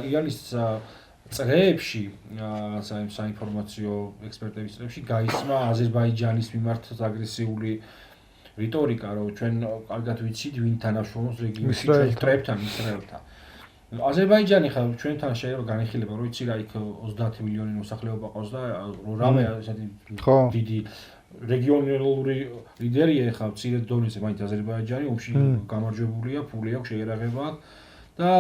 ირანის წრეებში, საინფორმაციო ექსპერტების წრეებში გაისმა აზერბაიჯანის მიმართ აგრესიული რიტორიკა, რომ ჩვენ კარგად ვიცით, ვინ თანამშრომლობს რეგიონში ჩვენთან, ისრაელთან. აზერბაიჯანი ხა ჩვენთან შეიძლება განიხილება, რომ იცი რა იქ 30 მილიონი მოსახლეობა ყავს და რამე ესეთი დიდი რეგიონალური ლიდერია ხა მცირე დონეზე, მაინც აზერბაიჯანი ომში გამარჯვებულია, ფული აქვს, შეერაღება აქვს. და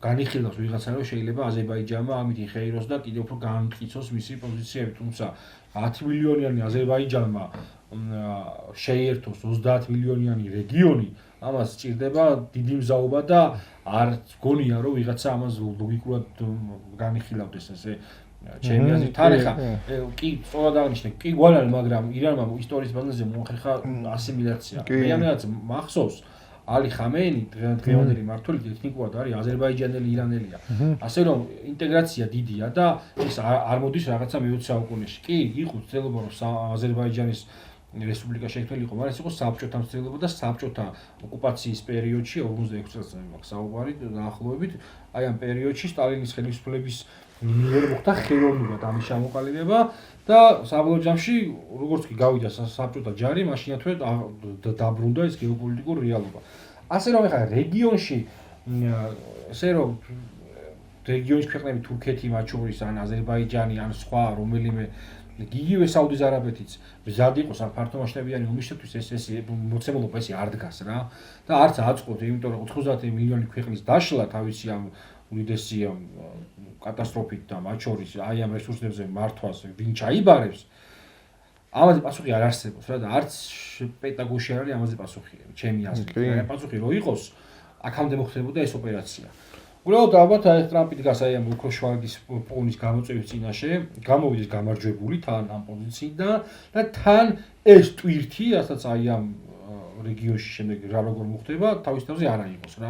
განიხილავს ვიღაცა რომ შეიძლება აზერბაიჯანმა ამით იხეიროს და კიდევ უფრო განმტკიცოს მისი პოზიციები, თუმცა 10 მილიონიანი აზერბაიჯანმა შეერთოს 30 მილიონიანი რეგიონი, ამას სჭირდება დიდი მზაობა და არ გონია რომ ვიღაცა ამას ლოგიკურად განიხილავდეს ესე ჩემი აზრით. თან ეხა კი სწორად აღნიშნე, კი გვალალი, მაგრამ ირანმა ისტორიის ბაზაზე მოახერხა ასიმილაცია. მე ამაც მახსოვს ალი ხამეინი დღევანდელი მმართველი ეთნიკურად არის აზერბაიჯანელი ირანელია. ასე რომ ინტეგრაცია დიდია და ეს არ მოდის რაღაცა მე-20 საუკუნეში. კი, იყო ცდილობა რომ აზერბაიჯანის რესპუბლიკა შექმნილი იყო, მაგრამ ეს იყო საბჭოთა მცდელობა და საბჭოთა ოკუპაციის პერიოდში 46 წელს მაქვს საუბარი დაახლოებით. აი ამ პერიოდში სტალინის ხელისუფლების მიერ მოხდა ხელოვნურად ამის ჩამოყალიბება და საბოლოო ჯამში როგორც კი გავიდა საბჭოთა ჯარი, მაშინათვე დაბრუნდა ეს გეოპოლიტიკური რეალობა. ასე რომ ეხლა რეგიონში ესე რომ რეგიონის ქვეყნები თურქეთი მათ შორის ან აზერბაიჯანი ან სხვა რომელიმე იგივე საუდის არაბეთიც მზად იყოს ამ ფართომასშტაბიანი ომისათვის ეს მოცემულობა ესე არ დგას რა და არც აწყოთ, იმიტომ რომ 90 მილიონი ქვეყნის დაშლა თავისი ამ უდიდესი კატასტროფით და მათ შორის აი ამ რესურსებზე მართვას ვინ ჩაიბარებს, ამაზე პასუხი არ არსებობს რა და არც პენტაგონში არ არის ამაზე პასუხი, ჩემი აზრით. პასუხი რო იყოს, აქამდე მოხდებოდა ეს ოპერაცია. უბრალოდ ალბათ აი ტრამპი დგას აი ამ უკროშვარგის პონის გამოწვევის წინაშე, გამოვიდეს გამარჯვებული თან ამ პოზიციიდან და თან ეს ტვირთი, რასაც აი ამ რეგიონში შემდეგ რა როგორ მოხდება, თავის თავზე არ აიღოს რა.